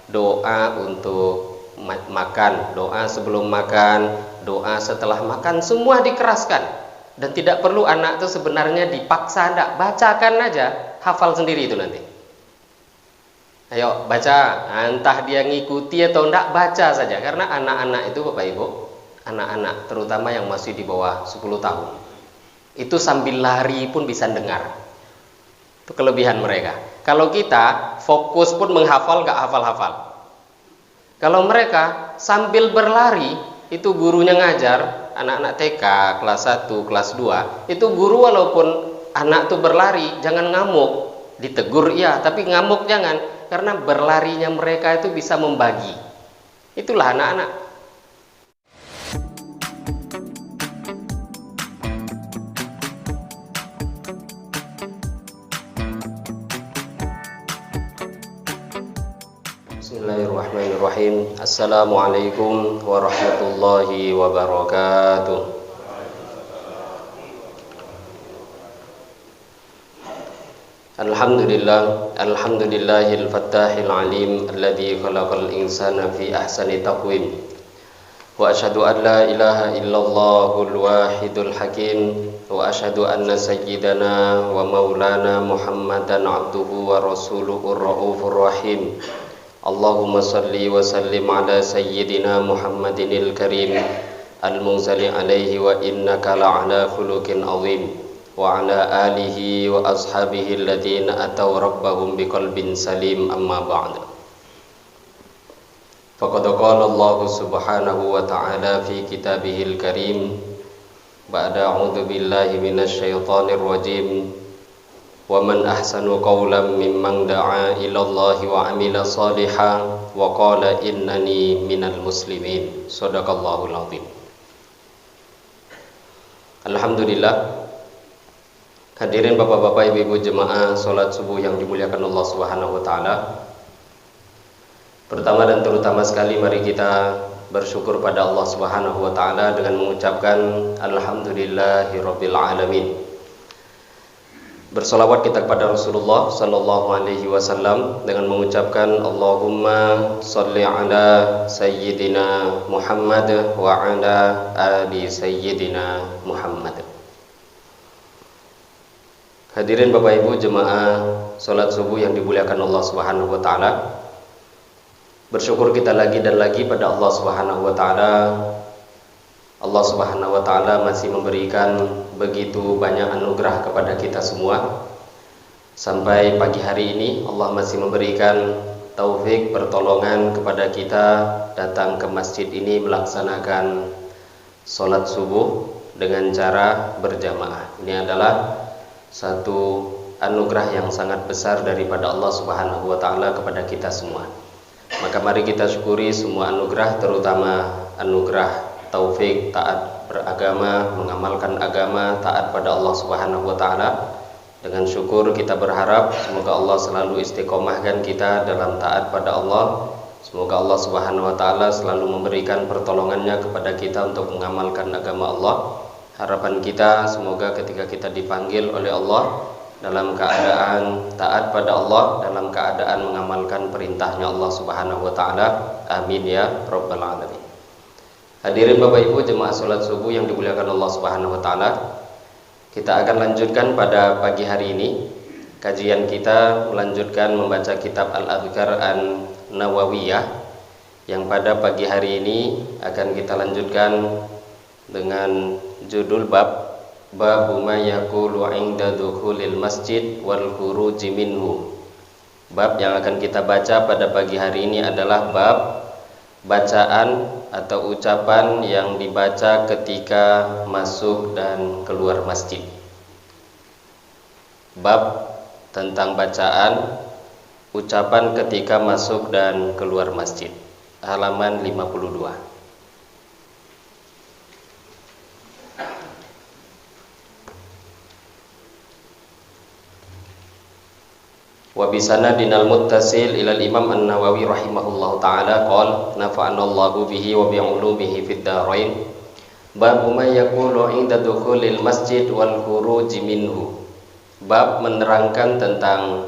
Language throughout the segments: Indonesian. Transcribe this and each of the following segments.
doa untuk makan, doa sebelum makan, doa setelah makan, semua dikeraskan. Dan tidak perlu anak itu sebenarnya dipaksa, enggak, bacakan aja, hafal sendiri itu nanti. Ayo baca, entah dia ngikuti atau enggak, baca saja. Karena anak-anak itu Bapak Ibu, anak-anak terutama yang masih di bawah 10 tahun, itu sambil lari pun bisa dengar. Itu kelebihan mereka. Kalau kita fokus pun menghafal, enggak hafal-hafal. Kalau mereka sambil berlari, itu gurunya ngajar, anak-anak TK, kelas 1, kelas 2, itu guru walaupun anak tuh berlari, jangan ngamuk. Ditegur iya, tapi ngamuk jangan. Karena berlarinya mereka itu bisa membagi. Itulah anak-anak. Bismillahirrahmanirrahim. Assalamualaikum warahmatullahi wabarakatuh. Alhamdulillah, alhamdulillahil fattahil alim alladzi khalaqal insana fi ahsani taqwim. Wa asyhadu an la ilaha illallahul wahidul hakim wa asyhadu anna sayyidana wa maulana Muhammadan abduhu wa rasuluhur raufur rahim. Allahumma salli wa sallim ala sayyidina Muhammadinil karim al-munzali alaihi wa innaka la'ala khuluqin azim. Wa ala alihi wa ashabihi alladhina ataw rabbahum biqalbin salim, amma ba'd. Faqad qala Allah subhanahu wa ta'ala fi kitabihil karim ba'da a'udzu billahi minasy syaithanir rajim. Wa man ahsanu qawlan mimman da'a ila Allah wa 'amila shalihan wa qala innani minal muslimin. Shadaqallahul azim. Alhamdulillah. Hadirin bapak-bapak, ibu-ibu jemaah salat subuh yang dimuliakan Allah Subhanahu wa taala. Pertama dan terutama sekali mari kita bersyukur pada Allah Subhanahu wa taala dengan mengucapkan alhamdulillahirabbil alamin. Bersolawat kita kepada Rasulullah sallallahu alaihi wasallam dengan mengucapkan Allahumma sholli ala sayyidina Muhammad wa ala ali sayyidina Muhammad. Hadirin Bapak Ibu jemaah salat subuh yang dimuliakan Allah Subhanahu wa taala. Bersyukur kita lagi dan lagi pada Allah Subhanahu wa taala. Allah Subhanahu wa taala masih memberikan begitu banyak anugerah kepada kita semua. Sampai pagi hari ini Allah masih memberikan taufik pertolongan kepada kita datang ke masjid ini melaksanakan salat subuh dengan cara berjamaah. Ini adalah satu anugerah yang sangat besar daripada Allah Subhanahu wa taala kepada kita semua. Maka mari kita syukuri semua anugerah, terutama anugerah taufik taat beragama, mengamalkan agama, taat pada Allah Subhanahu wa taala. Dengan syukur kita berharap semoga Allah selalu istiqomahkan kita dalam taat pada Allah. Semoga Allah Subhanahu wa taala selalu memberikan pertolongannya kepada kita untuk mengamalkan agama Allah. Harapan kita semoga ketika kita dipanggil oleh Allah dalam keadaan taat pada Allah, dalam keadaan mengamalkan perintahnya Allah Subhanahu wa taala. Amin ya rabbal alamin. Hadirin Bapak Ibu jemaah salat subuh yang dimuliakan Allah Subhanahu wa taala. Kita akan lanjutkan pada pagi hari ini kajian kita, melanjutkan membaca kitab Al-Adhkar An-Nawawiyah yang pada pagi hari ini akan kita lanjutkan dengan judul bab ma yaqulu 'inda dukhulil masjid wal khuruji minhu. Bab yang akan kita baca pada pagi hari ini adalah bab bacaan atau ucapan yang dibaca ketika masuk dan keluar masjid. Bab tentang bacaan ucapan ketika masuk dan keluar masjid. Halaman 52. Wa bisanadinal muttasil ilal Imam An-Nawawi rahimahullahu taala qala nafa'anallahu bihi wa bi'ulumihi fid dharain. Bab ma yaqulu 'inda dukhulil masjid wal khuruji minhu. Bab menerangkan tentang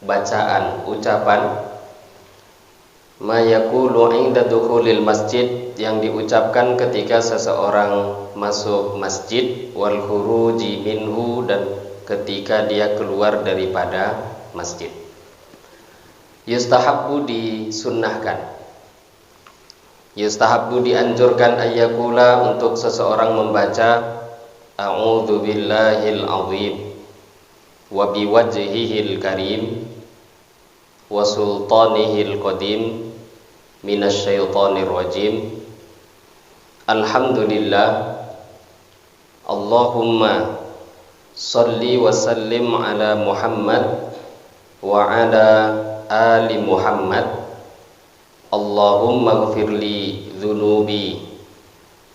bacaan ucapan ma yaqulu 'inda dukhulil masjid, yang diucapkan ketika seseorang masuk masjid, wal khuruji minhu, dan ketika dia keluar daripada masjid. Yustahabbu, disunnahkan, yustahabbu, dianjurkan, ayyakula, untuk seseorang membaca a'udzu billahil azim wa biwajhihil karim wa sultanihil qadim minasyaitonir rajim, alhamdulillah, Allahumma shalli wa sallim ala Muhammad wa ala ali Muhammad, Allahumma ghfirli dzunubi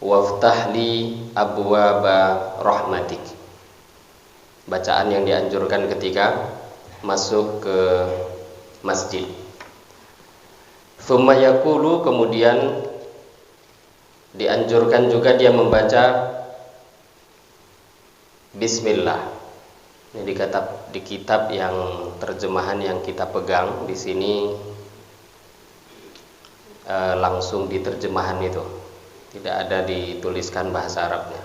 waftahli abwaba rahmatik. Bacaan yang dianjurkan ketika masuk ke masjid. Tsumma yaqulu, kemudian dianjurkan juga dia membaca bismillah. Ini di kitab yang terjemahan yang kita pegang di sini langsung di terjemahan itu, tidak ada dituliskan bahasa Arabnya.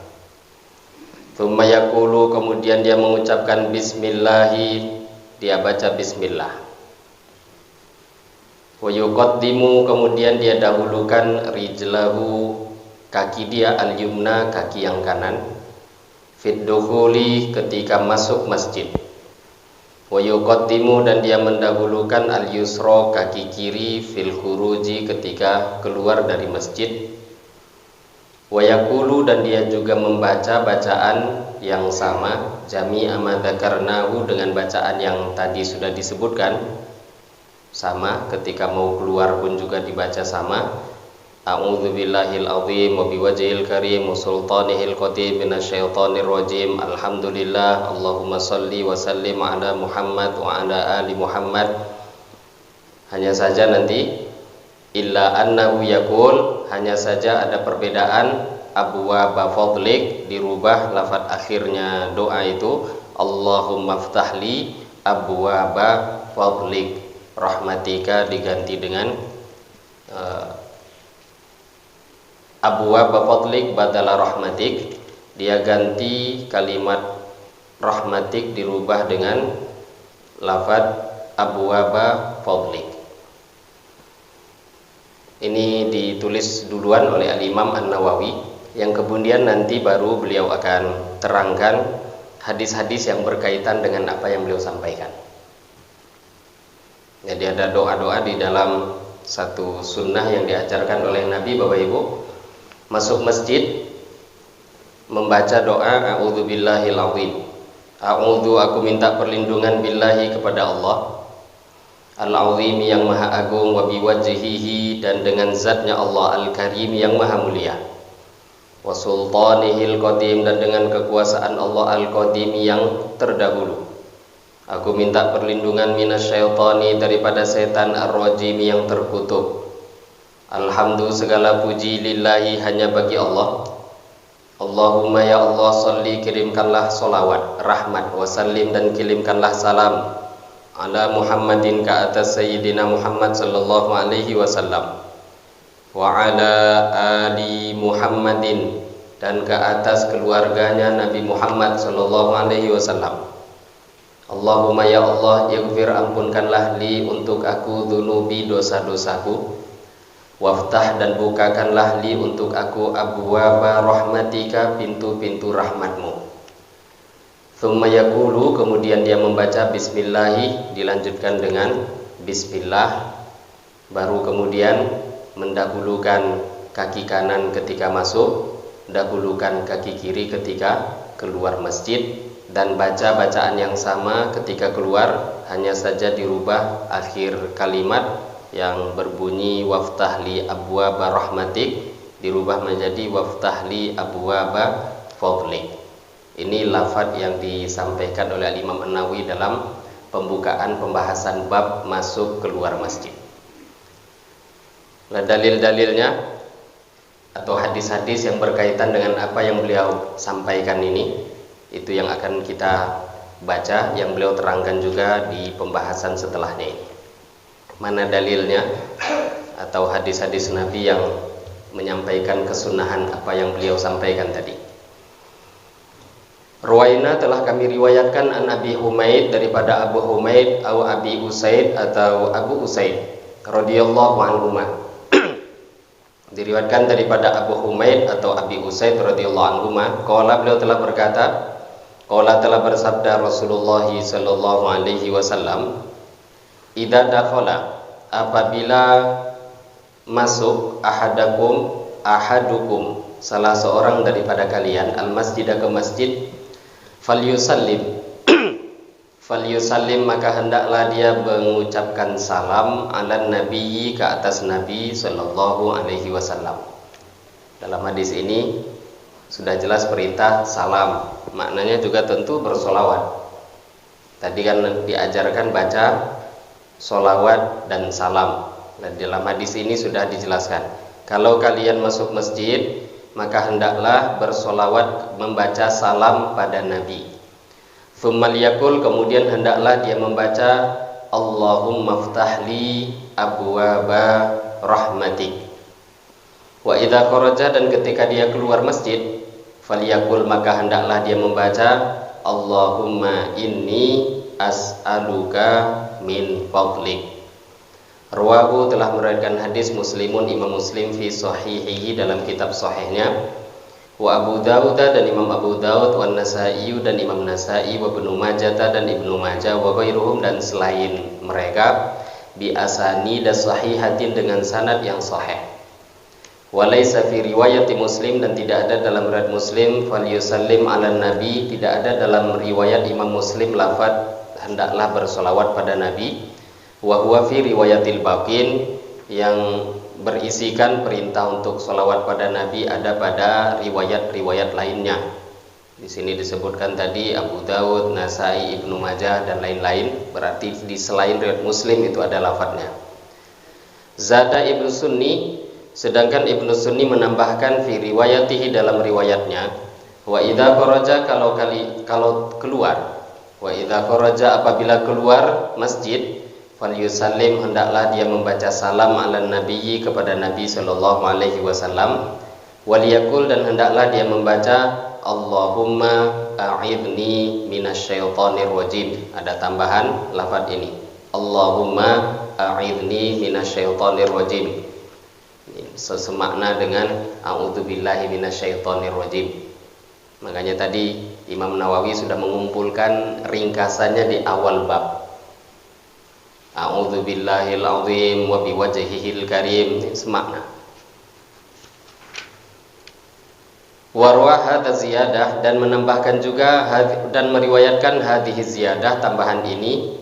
Tsumma yaqulu, kemudian dia mengucapkan bismillahi, dia baca bismillah. Wa yuqaddimu, kemudian dia dahulukan rijlahu, kaki dia, al-yumna, kaki yang kanan, fid dukhuli, ketika masuk masjid. Wa yuqaddimu, dan dia mendahulukan al-yusra, kaki kiri, fil khuruji, ketika keluar dari masjid. Wa yaqulu, dan dia juga membaca bacaan yang sama, jami'a ma dzakarnahu, dengan bacaan yang tadi sudah disebutkan, sama, ketika mau keluar pun juga dibaca sama. A'udzu billahil azim wa biwajhil karim wa sultanihil qadim minasyaitonir rajim, alhamdulillah, Allahumma shalli wa sallim ala Muhammad wa ala ali Muhammad. Hanya saja nanti illa annahu yaqul, hanya saja ada perbedaan, abwaba fadlik, dirubah lafaz akhirnya doa itu, Allahumma ftahli abwaba fadlik, rahmatika diganti dengan abwaba fadlik badala rahmatik, dia ganti kalimat rahmatik dirubah dengan lafaz abwaba fadlik. Ini ditulis duluan oleh Al-Imam An-Nawawi, yang kemudian nanti baru beliau akan terangkan hadis-hadis yang berkaitan dengan apa yang beliau sampaikan. Jadi ada doa-doa di dalam satu sunnah yang diajarkan oleh Nabi, Bapak Ibu. Masuk masjid membaca doa a'udzu billahil azim. A'udzu, aku minta perlindungan, billahi, kepada Allah, al-azim, yang maha agung, wa biwajhihi, dan dengan zatnya Allah, al-karim, yang maha mulia, wa sultanihil qadim, dan dengan kekuasaan Allah, al-qadim, yang terdahulu. Aku minta perlindungan minasyaitani, daripada setan, ar-rajim, yang terkutuk. Alhamdu, segala puji, lillahi, hanya bagi Allah. Allahumma, ya Allah, salli, kirimkanlah solawat, rahmat, wasallim, dan kirimkanlah salam, ala Muhammadin, ke atas Sayyidina Muhammad sallallahu alaihi wasallam, wa ala ali Muhammadin, dan ke atas keluarganya Nabi Muhammad sallallahu alaihi wasallam. Allahumma, ya Allah, yaghfir, ampunkanlah, li, untuk aku, dzunubi, dosa-dosaku, waftah, dan bukakanlah, li, untuk aku, abwaba rahmatika, pintu-pintu rahmatmu. Tsumma yaqulu, kemudian dia membaca bismillahi, dilanjutkan dengan bismillah, baru kemudian mendahulukan kaki kanan ketika masuk, dahulukan kaki kiri ketika keluar masjid, dan baca bacaan yang sama ketika keluar, hanya saja dirubah akhir kalimat yang berbunyi waftahli abwaba rahmatik, dirubah menjadi waftahli abwaba fadlik. Ini lafaz yang disampaikan oleh Imam An-Nawawi dalam pembukaan pembahasan bab masuk keluar masjid. Nah, dalil-dalilnya atau hadis-hadis yang berkaitan dengan apa yang beliau sampaikan ini, itu yang akan kita baca, yang beliau terangkan juga di pembahasan setelahnya ini. Mana dalilnya? atau hadis-hadis Nabi yang menyampaikan kesunahan apa yang beliau sampaikan tadi. Ruwaina telah kami riwayatkan an Abi Humaid daripada Abu Humaid atau Abi Usaid atau Abu Usaid radhiyallahu anhuma. Diriwayatkan daripada Abu Humaid atau Abi Usaid radhiyallahu anhuma, qala beliau telah berkata, qala telah bersabda Rasulullah sallallahu alaihi wasallam, idza dakhala, apabila masuk ahadukum salah seorang daripada kalian al masjidah ke masjid, falyusallim maka hendaklah dia mengucapkan salam ala nabiyyi ke atas Nabi sallallahu alaihi wasallam. Dalam hadis ini sudah jelas perintah salam, maknanya juga tentu bersolawat. Tadi kan diajarkan baca solawat dan salam, dan dalam hadis ini sudah dijelaskan kalau kalian masuk masjid maka hendaklah bersolawat membaca salam pada Nabi. Tsummal yaqul, kemudian hendaklah dia membaca Allahumma ftahli abwaba rahmatik. Wa idza kharaja, dan ketika dia keluar masjid, falyaqul maka hendaklah dia membaca Allahumma inni as'aluka min fadlik. Rawahu telah meriwayatkan hadis Muslimun, Imam Muslim fi sahihihi dalam kitab sahihnya, wa Abu Dawud dan Imam Abu Dawud, wa Nasa'i dan Imam Nasa'i, wa Ibnu Majah dan Ibnu Majah, wa ghairuhum dan selain mereka, bi asanid sahihatin dengan sanad yang sahih. Wa laisa fi riwayati Muslim, dan tidak ada dalam riwayat Muslim fal yusallim ala nabi, tidak ada dalam riwayat Imam Muslim lafaz hendaklah bersolawat pada Nabi. Wa huwa fi riwayatil baqin, yang berisikan perintah untuk sholawat pada Nabi ada pada riwayat-riwayat lainnya. Di sini disebutkan tadi Abu Dawud, Nasai, Ibnu Majah dan lain-lain, berarti di selain riwayat Muslim itu ada lafadznya. Zada Ibnu Sunni, sedangkan Ibnu Sunni menambahkan fi riwayatihi dalam riwayatnya, wa idza kharaja, kalau keluar, wa idza kharaja apabila keluar masjid, falyusallim hendaklah dia membaca salam ala nabiyyi kepada Nabi sallallahu alaihi wasallam, waliyaqul dan hendaklah dia membaca Allahumma a'idni minasyaitonir rajim. Ada tambahan lafaz ini, Allahumma a'idni minasyaitonir rajim, semakna dengan a'udzubillahi minasyaitonir rajim. Makanya tadi Imam Nawawi sudah mengumpulkan ringkasannya di awal bab, a'udzubillahil azim wa biwajhihil karim, semakna. Warwah hadza ziyadah, dan menambahkan juga dan meriwayatkan hadhihi ziyadah, tambahan ini,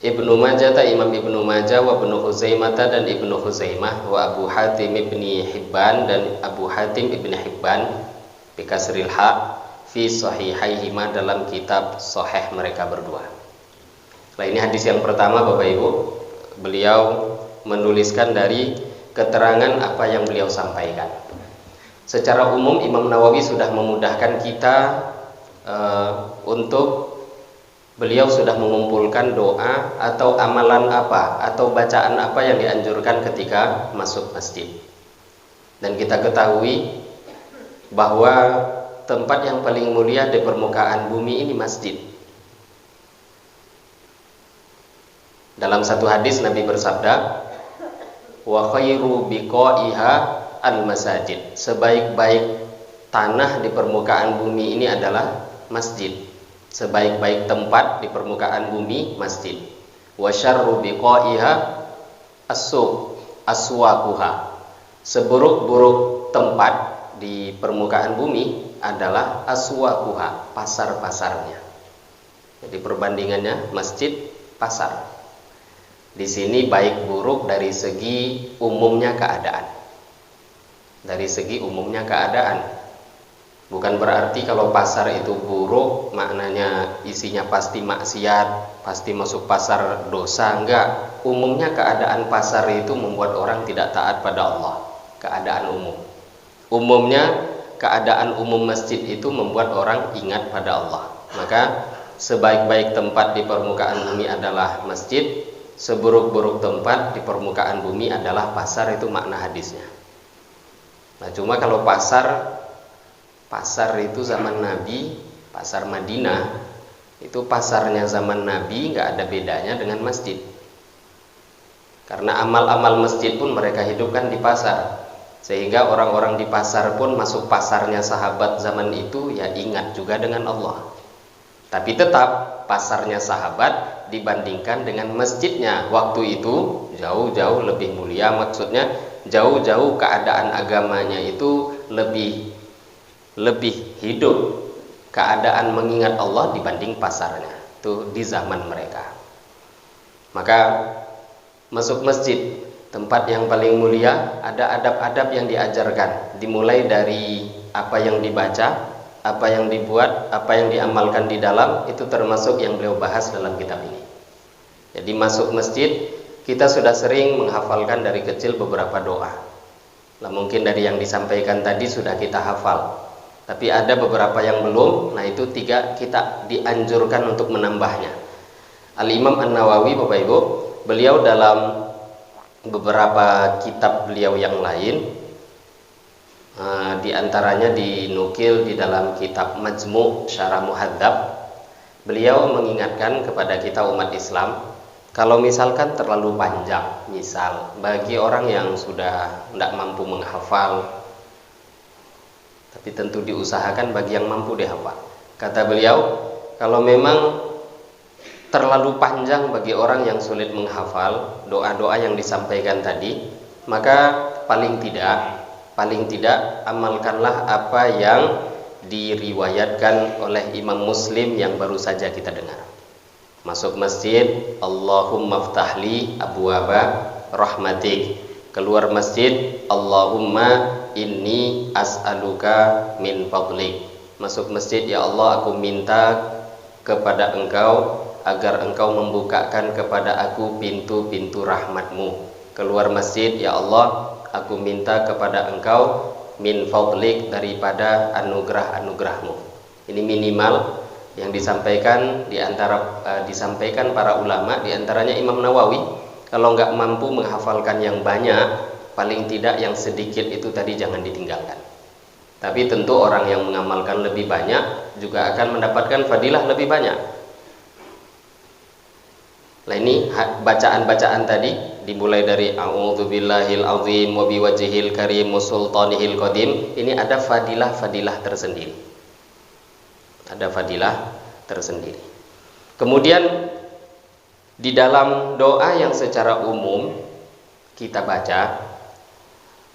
Ibnu Majah, Imam Ibnu Majah, wa Ibnu Huzaimah dan Ibnu Huzaimah, wa Abu Hatim ibni Hibban dan Abu Hatim ibni Hibban bi kasril ha fi sahihaihima, dalam kitab sahih mereka berdua. Nah, ini hadis yang pertama Bapak Ibu, beliau menuliskan dari keterangan apa yang beliau sampaikan. Secara umum Imam Nawawi sudah memudahkan kita untuk beliau sudah mengumpulkan doa atau amalan apa atau bacaan apa yang dianjurkan ketika masuk masjid. Dan kita ketahui bahwa tempat yang paling mulia di permukaan bumi ini masjid. Dalam satu hadis Nabi bersabda, wa khairu biqaiha al-masajid, sebaik-baik tanah di permukaan bumi ini adalah masjid. Sebaik-baik tempat di permukaan bumi masjid. Wa syarru biqaiha as-suq aswaquha, seburuk-buruk tempat di permukaan bumi adalah aswaquha, pasar-pasarnya. Jadi perbandingannya masjid pasar. Di sini baik buruk dari segi umumnya keadaan. Dari segi umumnya keadaan. Bukan berarti kalau pasar itu buruk maknanya isinya pasti maksiat, pasti masuk pasar dosa, enggak. Umumnya keadaan pasar itu membuat orang tidak taat pada Allah. Keadaan umum. Umumnya keadaan umum masjid itu membuat orang ingat pada Allah. Maka sebaik-baik tempat di permukaan bumi adalah masjid. seburuk-buruk tempat di permukaan bumi adalah pasar, itu makna hadisnya. Nah, cuma kalau pasar itu zaman Nabi, pasar Madinah, itu pasarnya zaman Nabi nggak ada bedanya dengan masjid. Karena amal-amal masjid pun mereka hidupkan di pasar. Sehingga orang-orang di pasar pun masuk pasarnya sahabat zaman itu ya ingat juga dengan Allah. Tapi tetap pasarnya sahabat dibandingkan dengan masjidnya waktu itu jauh-jauh lebih mulia, maksudnya jauh-jauh keadaan agamanya itu lebih hidup, keadaan mengingat Allah dibanding pasarnya itu di zaman mereka. Maka masuk masjid, tempat yang paling mulia, ada adab-adab yang diajarkan, dimulai dari apa yang dibaca, apa yang dibuat, apa yang diamalkan di dalam, itu termasuk yang beliau bahas dalam kitab ini. Jadi masuk masjid, kita sudah sering menghafalkan dari kecil beberapa doa. Nah, mungkin dari yang disampaikan tadi sudah kita hafal, tapi ada beberapa yang belum. Nah, itu 3 kita dianjurkan untuk menambahnya. Al-Imam An-Nawawi, Bapak Ibu, beliau dalam beberapa kitab beliau yang lain, di antaranya dinukil di dalam kitab Majmu' Syarah Muhadzab, beliau mengingatkan kepada kita umat Islam, kalau misalkan terlalu panjang, misal bagi orang yang sudah tidak mampu menghafal, tapi tentu diusahakan bagi yang mampu dihafal. Kata beliau, kalau memang terlalu panjang bagi orang yang sulit menghafal doa-doa yang disampaikan tadi, maka paling tidak amalkanlah apa yang diriwayatkan oleh Imam Muslim yang baru saja kita dengar. Masuk masjid, Allahumma ftahli abwaba rahmatik. Keluar masjid, Allahumma inni as'aluka min fadlik. Masuk masjid, ya Allah, aku minta kepada Engkau agar Engkau membukakan kepada aku pintu-pintu rahmatmu. Keluar masjid, ya Allah, aku minta kepada Engkau min fadlik, daripada anugerah-anugerahmu. Ini minimal yang disampaikan disampaikan para ulama, diantaranya Imam Nawawi. Kalau nggak mampu menghafalkan yang banyak, paling tidak yang sedikit itu tadi jangan ditinggalkan. Tapi tentu orang yang mengamalkan lebih banyak juga akan mendapatkan fadilah lebih banyak. Nah, ini bacaan-bacaan tadi dimulai dari a'udzubillahil azim wa biwajhihil karim wa sultanihil qadim. Ini ada fadilah-fadilah tersendiri. Ada fadilah tersendiri. Kemudian di dalam doa yang secara umum kita baca,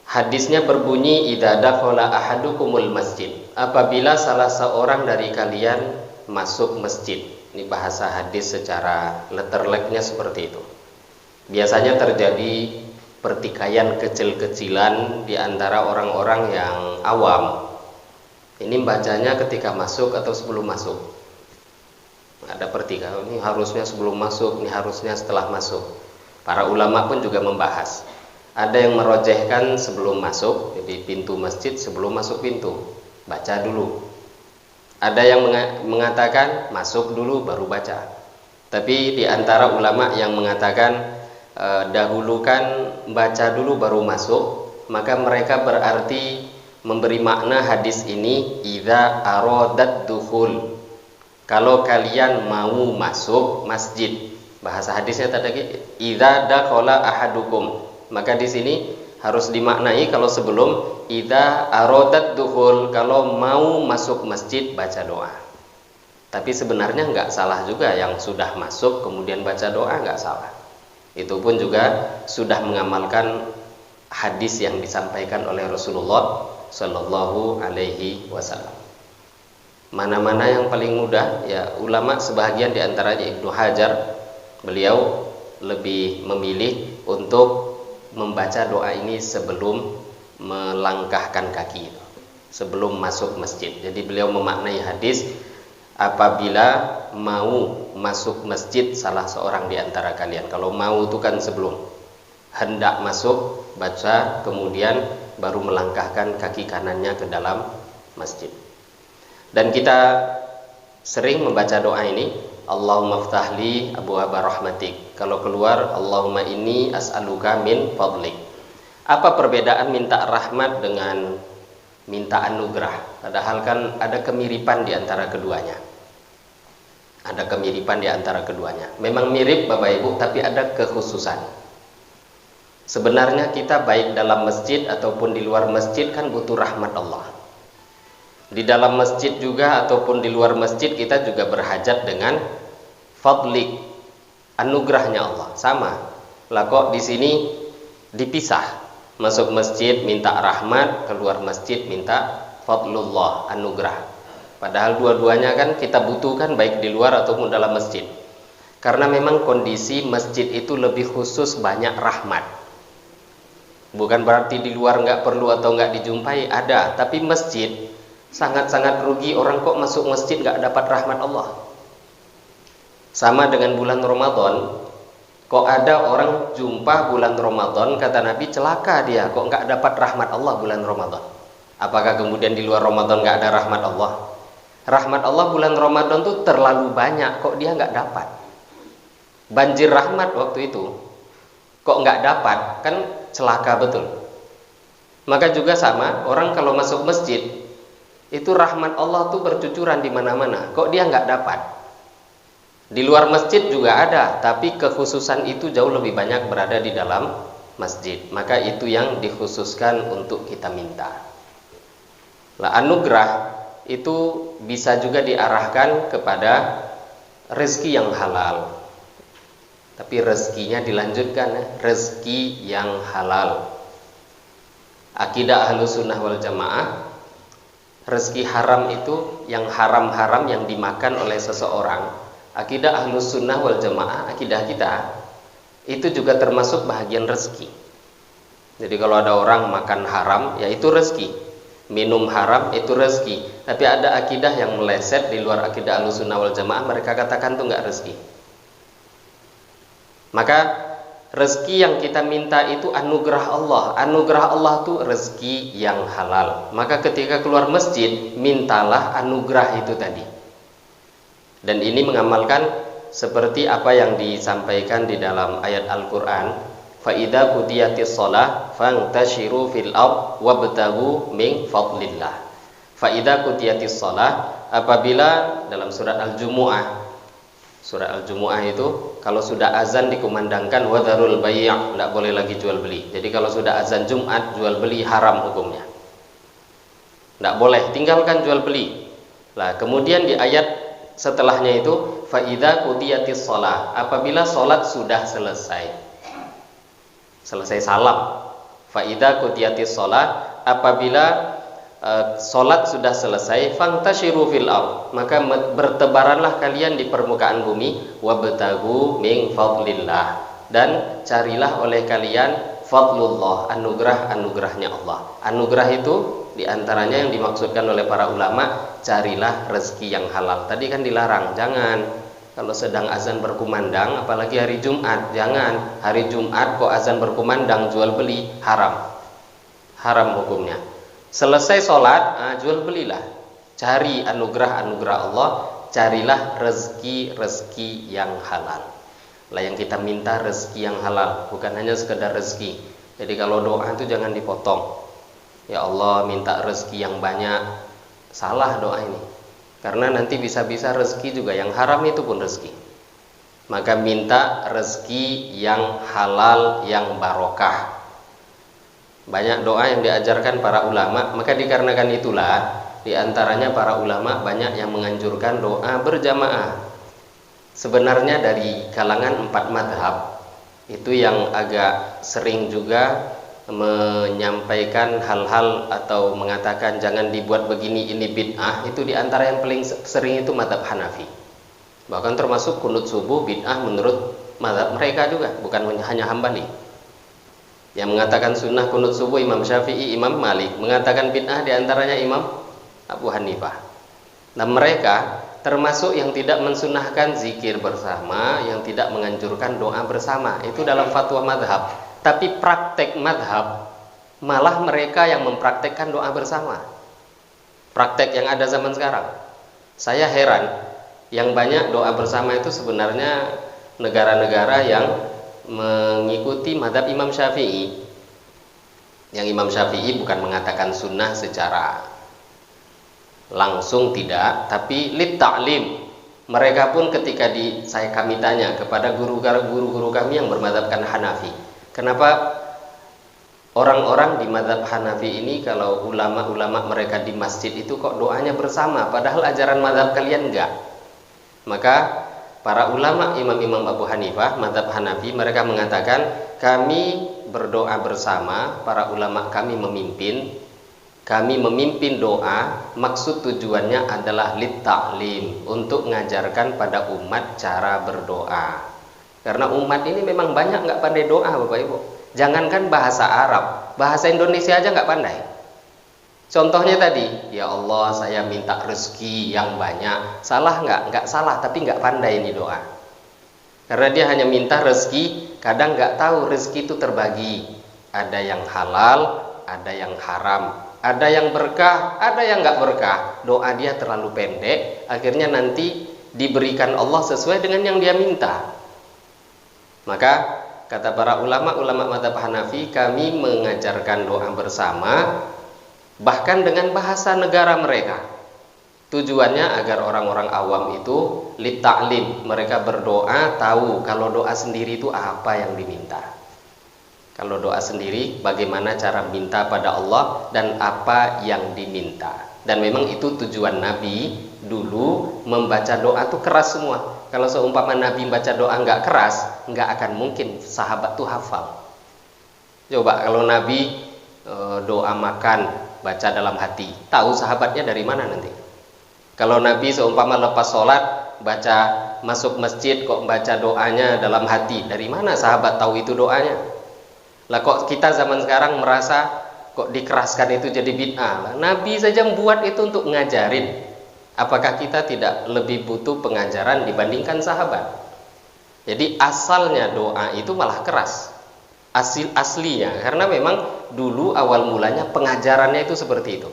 hadisnya berbunyi idza dakhala ahadukumul masjid. Apabila salah seorang dari kalian masuk masjid. Ini bahasa hadis secara letterleknya seperti itu. Biasanya terjadi pertikaian kecil-kecilan di antara orang-orang yang awam. Ini bacanya ketika masuk atau sebelum masuk. Ada pertikaian, ini harusnya sebelum masuk, ini harusnya setelah masuk. Para ulama pun juga membahas. Ada yang merojehkan sebelum masuk, jadi pintu masjid sebelum masuk pintu, baca dulu. Ada yang mengatakan masuk dulu baru baca. Tapi di antara ulama yang mengatakan dahulukan baca dulu baru masuk, maka mereka berarti memberi makna hadis ini idza aradat dukhul. Kalau kalian mau masuk masjid. Bahasa hadisnya tadi idza dakhala ahadukum. Maka di sini harus dimaknai kalau sebelum idza aradat dukhul, kalau mau masuk masjid baca doa. Tapi sebenarnya nggak salah juga yang sudah masuk kemudian baca doa, nggak salah. Itu pun juga sudah mengamalkan hadis yang disampaikan oleh Rasulullah Shallallahu Alaihi Wasallam. Mana-mana yang paling mudah? Ya, ulama sebahagian diantaranya Ibnu Hajar, beliau lebih memilih untuk membaca doa ini sebelum melangkahkan kaki, sebelum masuk masjid. Jadi beliau memaknai hadis, apabila mau masuk masjid salah seorang di antara kalian. Kalau mau itu kan sebelum, hendak masuk baca, kemudian baru melangkahkan kaki kanannya ke dalam masjid. Dan kita sering membaca doa ini, Allahumma ftahli abwaaba rahmatik. Kalau keluar, Allahumma inni as'aluka min fadlik. Apa perbedaan minta rahmat dengan minta anugerah? Padahal kan ada kemiripan di antara keduanya. Ada kemiripan di antara keduanya. Memang mirip Bapak Ibu, tapi ada kekhususan. Sebenarnya kita baik dalam masjid ataupun di luar masjid kan butuh rahmat Allah. Di dalam masjid juga ataupun di luar masjid kita juga berhajat dengan fadlik, anugerahnya Allah. Sama lah kok di sini dipisah. Masuk masjid minta rahmat, keluar masjid minta fadlullah, anugerah. Padahal dua-duanya kan kita butuhkan baik di luar ataupun dalam masjid. Karena memang kondisi masjid itu lebih khusus banyak rahmat. Bukan berarti di luar nggak perlu atau nggak dijumpai, ada. Tapi masjid sangat-sangat rugi orang kok masuk masjid nggak dapat rahmat Allah. Sama dengan bulan Ramadan, kok ada orang jumpa bulan Ramadan, kata Nabi celaka dia, kok nggak dapat rahmat Allah bulan Ramadan. Apakah kemudian di luar Ramadan nggak ada rahmat Allah? Rahmat Allah bulan Ramadan tuh terlalu banyak, kok dia nggak dapat. Banjir rahmat waktu itu, kok nggak dapat, kan celaka betul. Maka juga sama, orang kalau masuk masjid itu rahmat Allah tuh bercucuran di mana-mana, kok dia nggak dapat. Di luar masjid juga ada, tapi kekhususan itu jauh lebih banyak berada di dalam masjid. Maka itu yang dikhususkan untuk kita minta. Lah, anugerah itu bisa juga diarahkan kepada rezeki yang halal. Tapi rezekinya dilanjutkan, rezeki yang halal. Akidah Ahlussunnah wal Jamaah, rezeki haram itu yang haram-haram yang dimakan oleh seseorang. Akidah Ahlussunnah wal Jamaah, akidah kita itu juga termasuk bahagian rezeki. Jadi kalau ada orang makan haram, ya itu rezeki. Minum haram itu rezeki. Tapi ada akidah yang meleset di luar akidah Ahlussunnah wal Jamaah, mereka katakan itu enggak rezeki. Maka rezeki yang kita minta itu anugerah Allah. Anugerah Allah itu rezeki yang halal. Maka ketika keluar masjid, mintalah anugerah itu tadi. Dan ini mengamalkan seperti apa yang disampaikan di dalam ayat Al-Quran, فَإِذَا قُضِيَتِ الصَّلَاةُ فَانْتَشِرُوا فِي الْأَرْضِ وَابْتَغُوا مِنْ فَضْلِ اللَّهِ. فَإِذَا قُضِيَتِ الصَّلَاةُ, apabila dalam surat Al-Jumu'ah, surat Al-Jumu'ah itu kalau sudah azan dikumandangkan وَذَرُوا الْبَيْعَ, tidak boleh lagi jual beli. Jadi kalau sudah azan Jumat, jual beli haram hukumnya, tidak boleh, tinggalkan jual beli. Lah kemudian di ayat setelahnya itu faida qudiyatis shalah, apabila sholat sudah selesai salam. Faida qudiyatis shalah, apabila sholat sudah selesai, fantashiru fil ardh, maka bertebaranlah kalian di permukaan bumi, wabtagu min fadlillah, dan carilah oleh kalian fadlullah, anugerahnya Allah. Anugerah itu diantaranya yang dimaksudkan oleh para ulama, carilah rezeki yang halal. Tadi kan dilarang, jangan kalau sedang azan berkumandang, apalagi hari Jumat, jangan. Hari Jumat kok azan berkumandang jual beli, haram hukumnya. Selesai sholat, jual belilah, cari anugerah Allah, carilah rezeki yang halal. Lah yang kita minta rezeki yang halal, bukan hanya sekedar rezeki. Jadi kalau doa itu jangan dipotong. Ya Allah minta rezeki yang banyak, salah doa ini. Karena nanti bisa-bisa rezeki juga yang haram itu pun rezeki. Maka minta rezeki yang halal, yang barokah. Banyak doa yang diajarkan para ulama. Maka dikarenakan itulah diantaranya para ulama banyak yang menganjurkan doa berjamaah. Sebenarnya dari kalangan 4 madhab itu yang agak sering juga menyampaikan hal-hal atau mengatakan jangan dibuat begini, ini bid'ah, itu diantara yang paling sering itu madhab Hanafi. Bahkan termasuk kunut subuh bid'ah menurut madhab mereka juga, bukan hanya Hambali. Yang mengatakan sunnah kunut subuh Imam Syafi'i, Imam Malik. Mengatakan bid'ah diantaranya Imam Abu Hanifah. Dan mereka termasuk yang tidak mensunahkan zikir bersama, yang tidak menganjurkan doa bersama. Itu dalam fatwa madhab. Tapi praktek madhab malah mereka yang mempraktekkan doa bersama. Praktek yang ada zaman sekarang. Saya heran, Yang banyak doa bersama itu sebenarnya negara-negara yang mengikuti mazhab Imam Syafi'i. Yang Imam Syafi'i bukan mengatakan sunnah secara langsung, tidak, tapi lit ta'lim. Mereka pun ketika kami tanya kepada guru-guru kami yang bermadzhabkan Hanafi, kenapa orang-orang di mazhab Hanafi ini kalau ulama-ulama mereka di masjid itu kok doanya bersama, padahal ajaran mazhab kalian enggak? Maka para ulama imam-imam Abu Hanifah mazhab Hanafi mereka mengatakan, kami berdoa bersama, para ulama kami memimpin doa, maksud tujuannya adalah lit ta'lim, untuk mengajarkan pada umat cara berdoa. Karena umat ini memang banyak nggak pandai doa, Bapak Ibu. Jangankan bahasa Arab, bahasa Indonesia aja nggak pandai. Contohnya tadi, ya Allah saya minta rezeki yang banyak. Salah nggak? Nggak salah, tapi nggak pandai ini doa. Karena dia hanya minta rezeki, kadang nggak tahu rezeki itu terbagi. Ada yang halal, ada yang haram, ada yang berkah, ada yang nggak berkah. Doa dia terlalu pendek, akhirnya nanti diberikan Allah sesuai dengan yang dia minta. Maka kata para ulama mazhab Hanafi, kami mengajarkan doa bersama bahkan dengan bahasa negara mereka. Tujuannya agar orang-orang awam itu lit ta'lim, mereka berdoa tahu kalau doa sendiri itu apa yang diminta. Kalau doa sendiri bagaimana cara minta pada Allah dan apa yang diminta. Dan memang itu tujuan Nabi dulu membaca doa tuh keras semua. Kalau seumpama Nabi baca doa nggak keras, nggak akan mungkin sahabat tuh hafal. Coba kalau Nabi doa makan baca dalam hati, tahu sahabatnya dari mana nanti? Kalau Nabi seumpama lepas sholat baca masuk masjid kok baca doanya dalam hati, dari mana sahabat tahu itu doanya? Lah kok kita zaman sekarang merasa kok dikeraskan itu jadi bid'ah? Nabi saja membuat itu untuk ngajarin. Apakah kita tidak lebih butuh pengajaran dibandingkan sahabat? Jadi asalnya doa itu malah keras, aslinya, karena memang dulu awal mulanya pengajarannya itu seperti itu.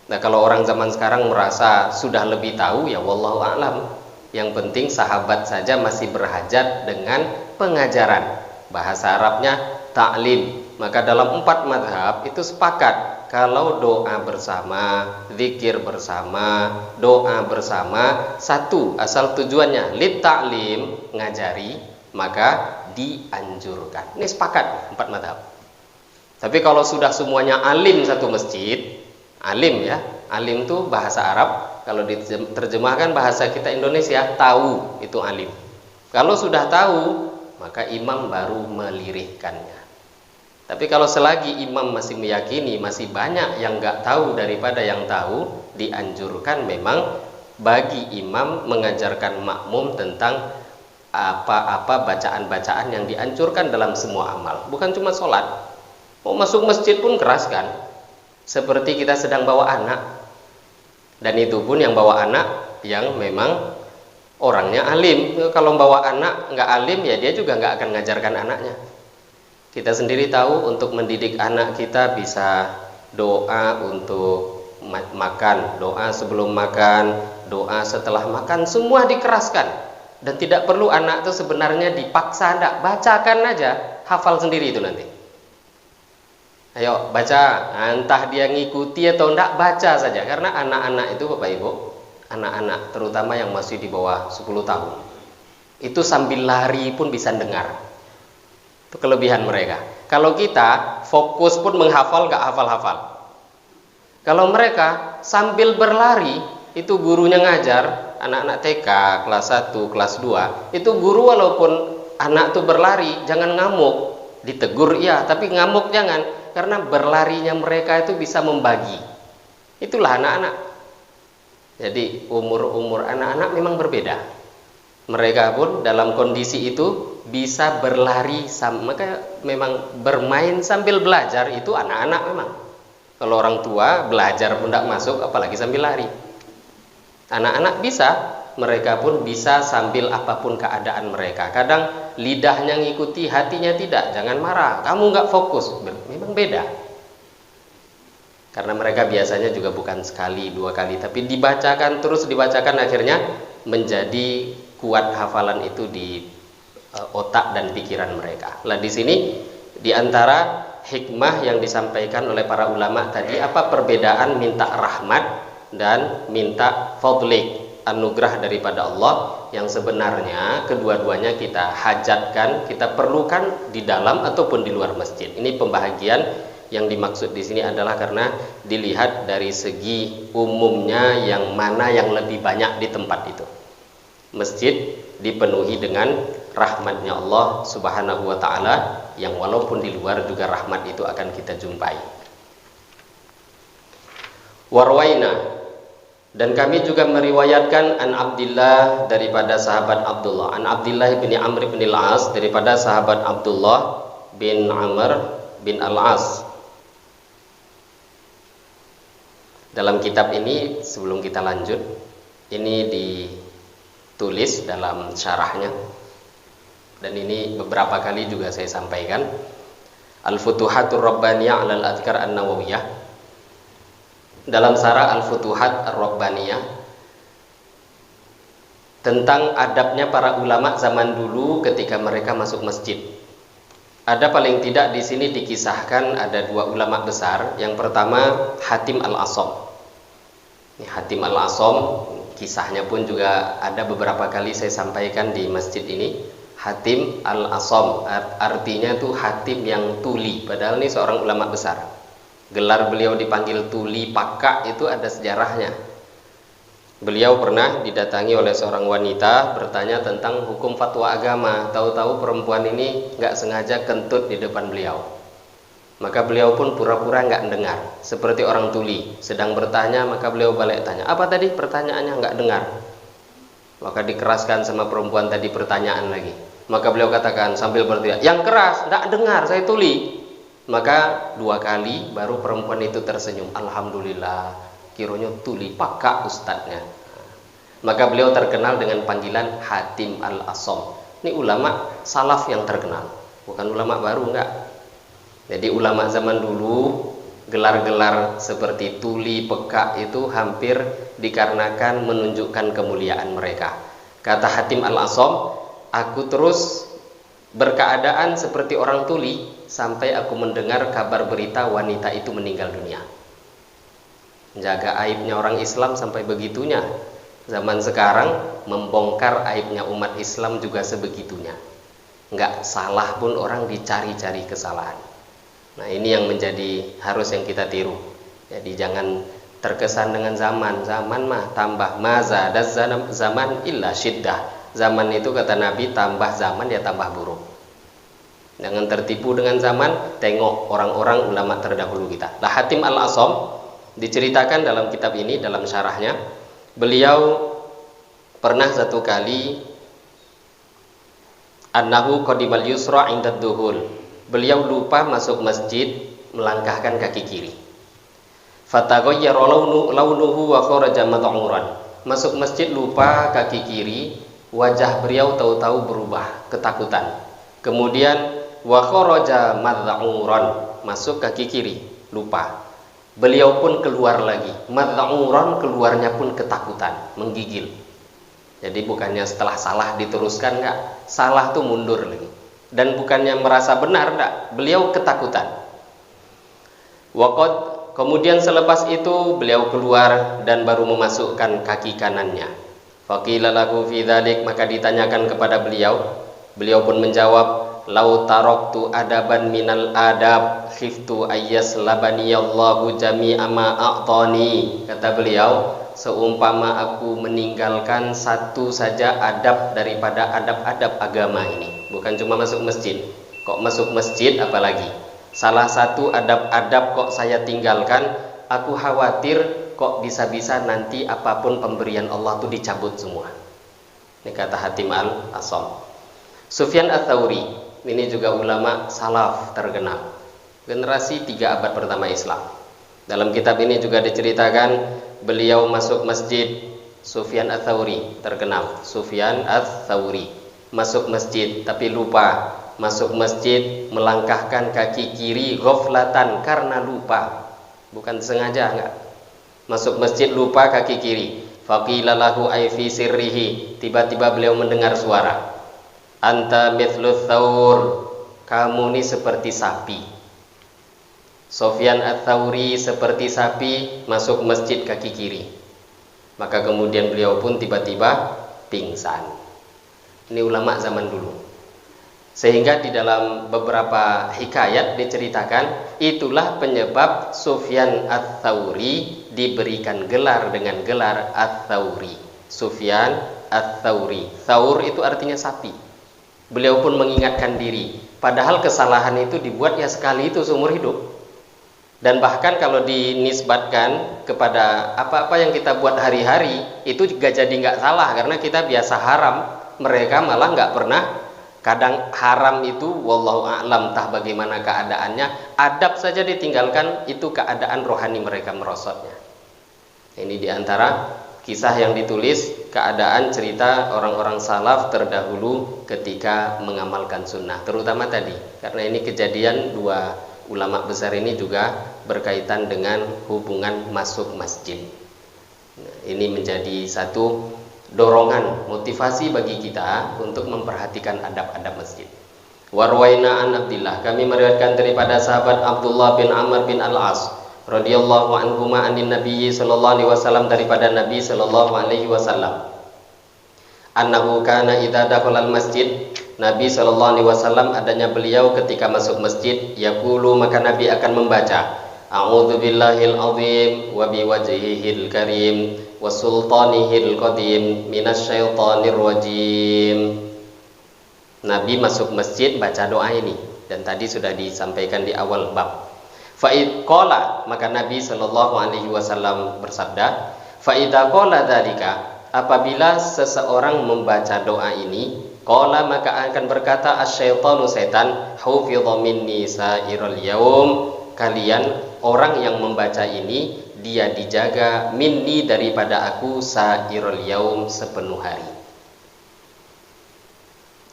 Nah kalau orang zaman sekarang merasa sudah lebih tahu, ya wallahu a'lam. Yang penting sahabat saja masih berhajat dengan pengajaran. Bahasa Arabnya ta'lim. Maka dalam 4 mazhab itu sepakat kalau doa bersama, zikir bersama, doa bersama, satu asal tujuannya lit ta'lim, ngajari, maka dianjurkan. Ini sepakat 4 mazhab. Tapi kalau sudah semuanya alim satu masjid, alim ya, alim itu bahasa Arab, kalau diterjemahkan bahasa kita Indonesia, tahu itu alim. Kalau sudah tahu, maka imam baru melirihkannya. Tapi kalau selagi imam masih meyakini masih banyak yang nggak tahu daripada yang tahu, dianjurkan memang bagi imam mengajarkan makmum tentang apa-apa bacaan-bacaan yang dianjurkan dalam semua amal. Bukan cuma sholat, mau masuk masjid pun keras kan. Seperti kita sedang bawa anak, dan itu pun yang bawa anak yang memang orangnya alim. Kalau bawa anak nggak alim, ya dia juga nggak akan ngajarkan anaknya. Kita sendiri tahu untuk mendidik anak kita bisa doa untuk makan, doa sebelum makan, doa setelah makan, semua dikeraskan. Dan tidak perlu anak itu sebenarnya dipaksa, enggak, bacakan aja, hafal sendiri itu nanti. Ayo baca, entah dia ngikuti atau enggak, baca saja. Karena anak-anak itu Bapak Ibu, anak-anak terutama yang masih di bawah 10 tahun, itu sambil lari pun bisa dengar. Itu kelebihan mereka. Kalau kita fokus pun menghafal, nggak hafal-hafal. Kalau mereka sambil berlari, itu gurunya ngajar, anak-anak TK, kelas 1, kelas 2, itu guru walaupun anak tuh berlari, jangan ngamuk. Ditegur iya, tapi ngamuk jangan. Karena berlarinya mereka itu bisa membagi. Itulah anak-anak. Jadi umur-umur anak-anak memang berbeda. Mereka pun dalam kondisi itu bisa berlari, maka memang bermain sambil belajar itu anak-anak memang. Kalau orang tua belajar pun tidak masuk, apalagi sambil lari. Anak-anak bisa, mereka pun bisa sambil apapun keadaan mereka. Kadang lidahnya ngikuti, hatinya tidak. Jangan marah, kamu nggak fokus. Memang beda. Karena mereka biasanya juga bukan sekali, 2 kali, tapi dibacakan terus dibacakan, akhirnya menjadi kuat hafalan itu di otak dan pikiran mereka. Lah di sini di antara hikmah yang disampaikan oleh para ulama tadi, apa perbedaan minta rahmat dan minta fadlik, anugerah daripada Allah, yang sebenarnya kedua-duanya kita hajatkan, kita perlukan di dalam ataupun di luar masjid. Ini pembahagian yang dimaksud di sini adalah karena dilihat dari segi umumnya yang mana yang lebih banyak di tempat itu. Masjid dipenuhi dengan rahmatnya Allah Subhanahu wa ta'ala, yang walaupun di luar juga rahmat itu akan kita jumpai. Warwaina, dan kami juga meriwayatkan an Abdillah, daripada sahabat Abdullah, an Abdillah bin Amr bin al-As, daripada sahabat Abdullah bin Amr bin al-As. Dalam kitab ini, sebelum kita lanjut, ini ditulis dalam syarahnya, dan ini beberapa kali juga saya sampaikan, Al-Futuhatur Rabbaniyah alal Adhkar An-Nawawiyah. Dalam syarah Al-Futuhat Ar-Rabbaniyah tentang adabnya para ulama zaman dulu ketika mereka masuk masjid. Ada paling tidak di sini dikisahkan ada dua ulama besar. Yang pertama Hatim Al-Asham. Hatim Al-Asham, kisahnya pun juga ada beberapa kali saya sampaikan di masjid ini. Hatim Al-Asham, artinya itu Hatim yang tuli, padahal ini seorang ulama besar. Gelar beliau dipanggil tuli pakak itu ada sejarahnya. Beliau pernah didatangi oleh seorang wanita bertanya tentang hukum fatwa agama. Tahu-tahu perempuan ini nggak sengaja kentut di depan beliau. Maka beliau pun pura-pura nggak dengar, seperti orang tuli. Sedang bertanya, maka beliau balik tanya, apa tadi pertanyaannya? Nggak dengar. Maka dikeraskan sama perempuan tadi pertanyaan lagi. Maka beliau katakan sambil berteriak, yang keras, nggak dengar, saya tuli. Maka dua kali baru perempuan itu tersenyum. Alhamdulillah, kiranya tuli pakak ustadznya. Maka beliau terkenal dengan panggilan Hatim Al-Asham. Ini ulama salaf yang terkenal, bukan ulama baru, enggak. Jadi ulama zaman dulu gelar-gelar seperti tuli, pekak itu hampir dikarenakan menunjukkan kemuliaan mereka. Kata Hatim Al-Asham, aku terus berkeadaan seperti orang tuli sampai aku mendengar kabar berita wanita itu meninggal dunia. Jaga aibnya orang Islam sampai begitunya. Zaman sekarang membongkar aibnya umat Islam juga sebegitunya. Enggak salah pun orang dicari-cari kesalahan. Nah ini yang menjadi harus yang kita tiru. Jadi jangan terkesan dengan zaman. Zaman mah tambah maza dan zaman illa syiddah. Zaman itu kata Nabi tambah zaman ya tambah buruk. Jangan tertipu dengan zaman. Tengok orang-orang ulama terdahulu kita. Lah Hatim Al-Asham diceritakan dalam kitab ini, dalam syarahnya, beliau pernah satu kali annahu qadimal yusra inda duhul. Beliau lupa masuk masjid, melangkahkan kaki kiri. Fataghayyara launuhu wa kharaja mad'uran. Masuk masjid lupa kaki kiri, wajah beliau tahu-tahu berubah, ketakutan. Kemudian wa kharaja mad'uran, masuk kaki kiri, lupa. Beliau pun keluar lagi, mad'uran, keluarnya pun ketakutan, menggigil. Jadi bukannya setelah salah diteruskan, enggak, salah tuh mundur lagi. Dan bukannya merasa benar, enggak, beliau ketakutan. Waqad, kemudian selepas itu beliau keluar dan baru memasukkan kaki kanannya. Faqila lahu fi dzalik, maka ditanyakan kepada beliau. Beliau pun menjawab, lau taraktu adaban minal adab khiftu ayyaslabaniyallahu jami'a ma a'tani. Kata beliau, seumpama aku meninggalkan satu saja adab daripada adab-adab agama ini. Bukan cuma masuk masjid. Kok masuk masjid apalagi? Salah satu adab-adab kok saya tinggalkan, aku khawatir kok bisa-bisa nanti apapun pemberian Allah itu dicabut semua. Ini kata Hatim Al-Asham. Sufyan Ats-Tsauri, ini juga ulama salaf terkenal, generasi 3 abad pertama Islam. Dalam kitab ini juga diceritakan beliau masuk masjid. Sufyan Ats-Tsauri terkenal, Sufyan Ats-Tsauri masuk masjid tapi lupa. Masuk masjid melangkahkan kaki kiri ghaflatan, karena lupa, bukan sengaja, enggak. Masuk masjid lupa kaki kiri. Faqila lahu ay fi sirrihi, tiba-tiba beliau mendengar suara, anta mithlu thawr, kamu ini seperti sapi. Sufyan ats-Tsauri seperti sapi masuk masjid kaki kiri. Maka kemudian beliau pun tiba-tiba pingsan. Ini ulama zaman dulu. Sehingga di dalam beberapa hikayat diceritakan, itulah penyebab Sufyan ats-Tsauri diberikan gelar dengan gelar ats-Tsauri. Sufyan ats-Tsauri. Tsaur itu artinya sapi. Beliau pun mengingatkan diri, padahal kesalahan itu dibuat ya sekali itu seumur hidup. Dan bahkan kalau dinisbatkan kepada apa-apa yang kita buat hari-hari, itu juga jadi nggak salah karena kita biasa haram. Mereka malah nggak pernah. Kadang haram itu wallahu a'lam tah bagaimana keadaannya, adab saja ditinggalkan, itu keadaan rohani mereka merosotnya. Ini diantara kisah yang ditulis, keadaan cerita orang-orang salaf terdahulu ketika mengamalkan sunnah, terutama tadi, karena ini kejadian dua ulama besar ini juga berkaitan dengan hubungan masuk masjid. Nah, ini menjadi satu dorongan, motivasi bagi kita untuk memperhatikan adab-adab masjid. Warwaina an Abdillah, kami meriwayatkan daripada sahabat Abdullah bin Amr bin Al-As radhiyallahu anhuma anin Nabi sallallahu alaihi wasallam, daripada Nabi sallallahu alaihi wasallam, annahu kana idza dakhala al-masjid, Nabi sallallahu alaihi wasallam adanya beliau ketika masuk masjid, yaqulu, maka Nabi akan membaca, a'udzu billahil azim wa biwajhihil karim wa sultanihil qadim minasyaitonir rajim. Nabi masuk masjid baca doa ini, dan tadi sudah disampaikan di awal bab. Fa'id qala, maka Nabi sallallahu alaihi wasallam bersabda, fa'idza qala dzalika, apabila seseorang membaca doa ini, qala, maka akan berkata asyaitanu, setan, hufidha minni sairul yaum, kalian orang yang membaca ini dia dijaga minni, daripada aku, sairul yaum, sepenuh hari.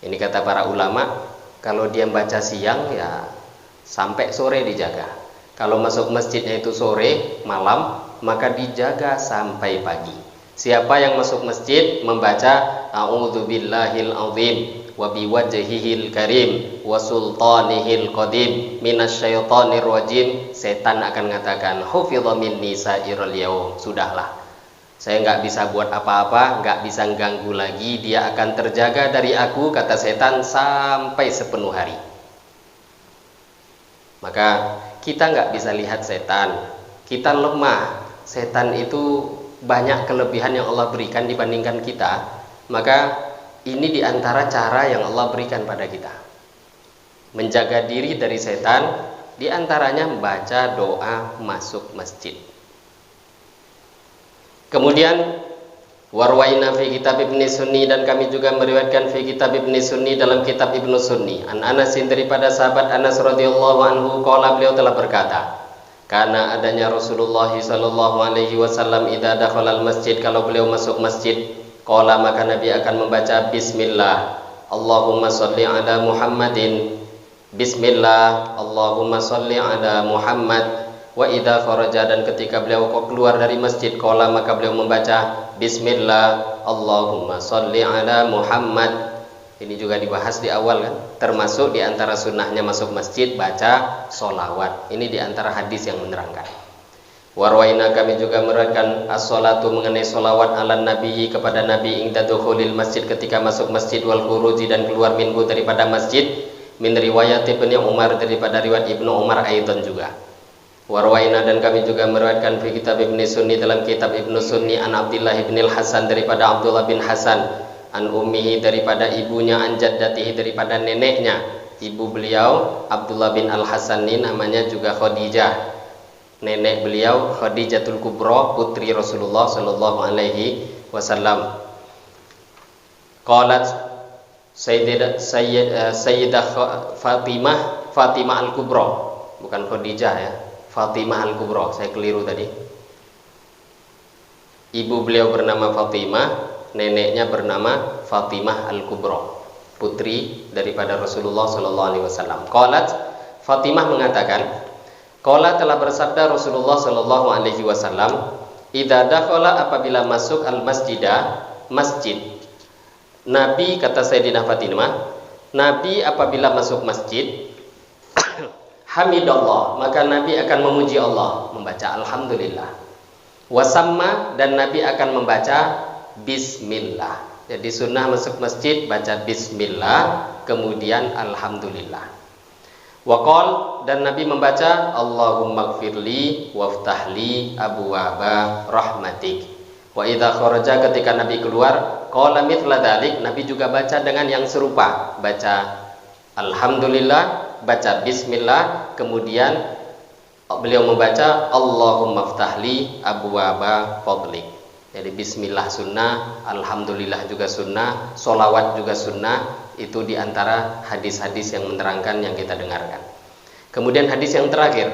Ini kata para ulama, kalau dia membaca siang ya sampai sore dijaga. Kalau masuk masjidnya itu sore, malam, maka dijaga sampai pagi. Siapa yang masuk masjid membaca a'udzu billahil azim wa biwajhihil karim wa sultanihil qadim minasyaitonir rajim, setan akan mengatakan hufidha minni sairul yaum, sudahlah, saya nggak bisa buat apa-apa, nggak bisa ganggu lagi, dia akan terjaga dari aku, kata setan, sampai sepenuh hari. Maka kita nggak bisa lihat setan, kita lemah. Setan itu banyak kelebihan yang Allah berikan dibandingkan kita. Maka ini diantara cara yang Allah berikan pada kita menjaga diri dari setan, diantaranya membaca doa masuk masjid. Kemudian warwaina fi kitab Ibnu Sunni, dan kami juga meriwayatkan fi kitab Ibnu Sunni, dalam kitab Ibnu Sunni, an Anasin, daripada sahabat Anas radhiyallahu anhu, qala, beliau telah berkata, karena adanya Rasulullah sallallahu alaihi wasallam idza dakhala al-masjid, kalau beliau masuk masjid, qala, maka Nabi akan membaca bismillah, Allahumma shalli ala Muhammadin, bismillah, Allahumma shalli ala Muhammad. Wa idza kharaja, dan ketika beliau keluar dari masjid, qala, maka beliau membaca bismillah, Allahumma shalli ala Muhammad. Ini juga dibahas di awal kan, termasuk di antara sunnahnya masuk masjid baca sholawat. Ini di antara hadis yang menerangkan. Warwaina, kami juga meriwayatkan as-sholatu, mengenai sholawat ala nabi, kepada Nabi, inda dukhulil masjid, ketika masuk masjid, wal khuruji, dan keluar minhu, daripada masjid, min riwayat Ibnu Umar, daripada riwayat Ibnu Umar aidan juga. Warwaina, dan kami juga meriwayatkan fi kitab Ibnu Sunni, dalam kitab Ibnu Sunni, an Abdullah bin Hasan, daripada Abdullah bin Hasan, an ummihi, daripada ibunya, an jaddatihi, daripada neneknya. Ibu beliau Abdullah bin Al-Hasan ini namanya juga Khadijah. Nenek beliau Khadijatul Kubra, putri Rasulullah sallallahu alaihi wasallam. Qalat Sayyidah Fatimah Al-Kubra, bukan Khadijah ya, Fatimah Al-Kubra, saya keliru tadi. Ibu beliau bernama Fatimah, neneknya bernama Fatimah Al-Kubra, putri daripada Rasulullah sallallahu alaihi wasallam. Qalat, Fatimah mengatakan, qala, telah bersabda Rasulullah sallallahu alaihi wasallam, Idza dakhala, apabila masuk al-masjidah, masjid. Nabi, kata Sayyidina Fatimah, Nabi apabila masuk masjid, hamidallah, maka Nabi akan memuji Allah, membaca alhamdulillah. Wasamma, dan Nabi akan membaca bismillah. Jadi sunnah masuk masjid baca bismillah, kemudian alhamdulillah. Waqal, dan Nabi membaca Allahumma gfirli waftahli abwaaba rahmatik. Wa idza kharaja, ketika Nabi keluar, qala mithla dzalik, Nabi juga baca dengan yang serupa, baca alhamdulillah, baca bismillah, kemudian beliau membaca Allahumma ftahli abwaaba fadlik. Jadi bismillah sunnah, alhamdulillah juga sunnah, solawat juga sunnah. Itu diantara hadis-hadis yang menerangkan yang kita dengarkan. Kemudian hadis yang terakhir,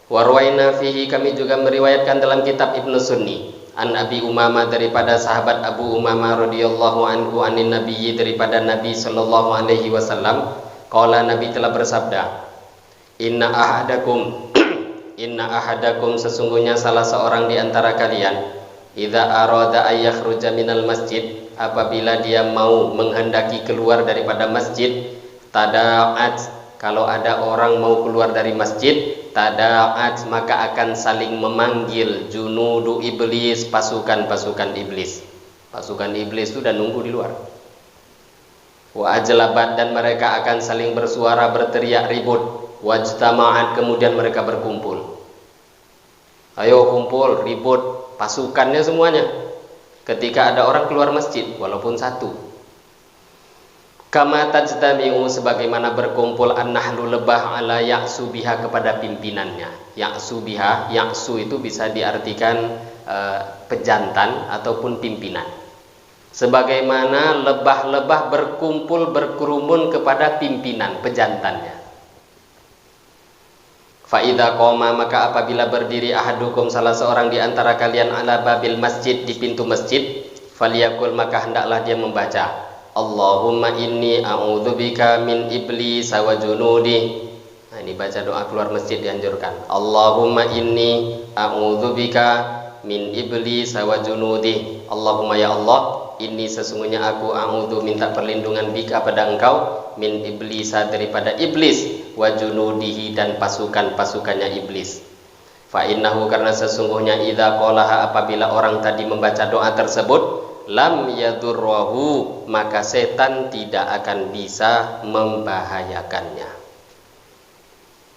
warwaina fihi, kami juga meriwayatkan dalam kitab Ibnu Sunni, an Abi Umamah, daripada sahabat Abu Umamah radhiyallahu anhu, anin nabiyyi, daripada Nabi sallallahu alaihi wasallam, qala, Nabi telah bersabda, inna ahadakum, sesungguhnya salah seorang di antara kalian, idza arada ayakhruja minal masjid, apabila dia mau menghendaki keluar daripada masjid, tada'at, kalau ada orang mau keluar dari masjid, tada'at, maka akan saling memanggil junudu iblis, pasukan-pasukan iblis. Pasukan iblis itu sudah nunggu di luar. Wa ajlabat, dan mereka akan saling bersuara, berteriak, ribut. Wajtama'at, kemudian mereka berkumpul. Ayo kumpul, ribut, pasukannya semuanya. Ketika ada orang keluar masjid, walaupun satu. Kama tajtami'u, sebagaimana berkumpul an-nahlu, lebah, ala ya'su biha, kepada pimpinannya. Ya'su biha, ya'su itu bisa diartikan pejantan ataupun pimpinan. Sebagaimana lebah-lebah berkumpul, berkerumun kepada pimpinan, pejantannya. Fa'idha qoma, maka apabila berdiri ahadukum, salah seorang di antara kalian, ala babil masjid, di pintu masjid, faliyakul, maka hendaklah dia membaca Allahumma inni a'udzubika min iblis wa junudi. Nah, ini baca doa keluar masjid dianjurkan. Allahumma inni a'udzubika min iblis wa junudi. Allahumma, ya Allah, ini sesungguhnya aku a'udzu, minta perlindungan, bika, pada engkau, min iblisa, daripada iblis, wa junudihi, dan pasukan-pasukannya iblis. Fa innahu, karena sesungguhnya idza qalaha, apabila orang tadi membaca doa tersebut, lam yadurruhu, maka setan tidak akan bisa membahayakannya.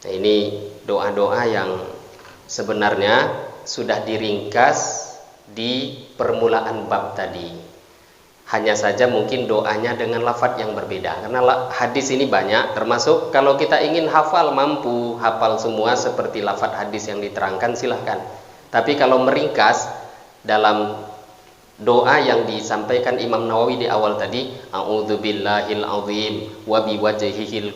Nah, ini doa-doa yang sebenarnya sudah diringkas di permulaan bab tadi. Hanya saja mungkin doanya dengan lafadz yang berbeda, karena hadis ini banyak, termasuk kalau kita ingin hafal, mampu hafal semua seperti lafadz hadis yang diterangkan, silahkan. Tapi kalau meringkas dalam doa yang disampaikan Imam Nawawi di awal tadi, a'udzubillahil azim wa biwajhihil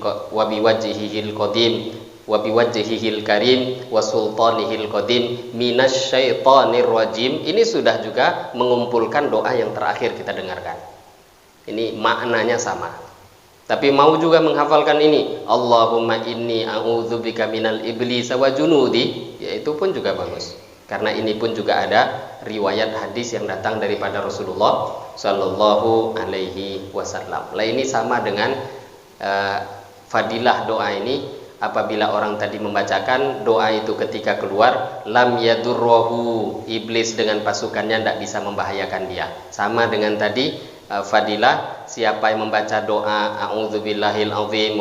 qadim wa biwajhihil karim wa sultanihil qadim minasyaitonir rajim, ini sudah juga mengumpulkan doa yang terakhir kita dengarkan. Ini maknanya sama. Tapi mau juga menghafalkan ini, Allahumma inni a'udzubika minal iblis wa junudi, ya itu pun juga bagus. Karena ini pun juga ada riwayat hadis yang datang daripada Rasulullah Sallallahu Alaihi Wasallam. Lah, ini sama dengan fadilah doa ini. Apabila orang tadi membacakan doa itu ketika keluar, lam yadurruhu, iblis dengan pasukannya tidak bisa membahayakan dia. Sama dengan tadi fadilah, siapa yang membaca doa a'udzubillahil azim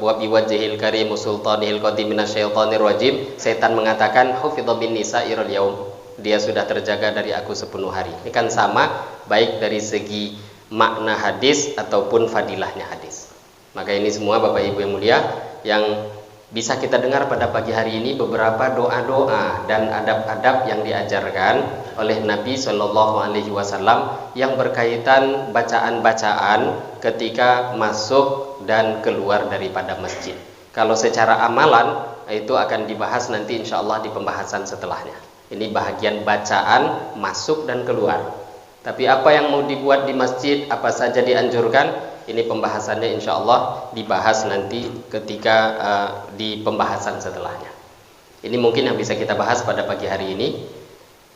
wa biwajhihil karim sultanihil qadim minasyaitonir rajim, setan mengatakan hufidha bin nisa'irul yaum, dia sudah terjaga dari aku sepenuh hari. Ini kan sama, baik dari segi makna hadis ataupun fadilahnya hadis. Maka ini semua Bapak Ibu yang mulia, yang bisa kita dengar pada pagi hari ini, beberapa doa-doa dan adab-adab yang diajarkan oleh Nabi Shallallahu Alaihi Wasallam yang berkaitan bacaan-bacaan ketika masuk dan keluar daripada masjid. Kalau secara amalan itu akan dibahas nanti insya Allah di pembahasan setelahnya. Ini bahagian bacaan masuk dan keluar. Tapi apa yang mau dibuat di masjid, apa saja dianjurkan, ini pembahasannya insya Allah dibahas nanti ketika di pembahasan setelahnya. Ini mungkin yang bisa kita bahas pada pagi hari ini.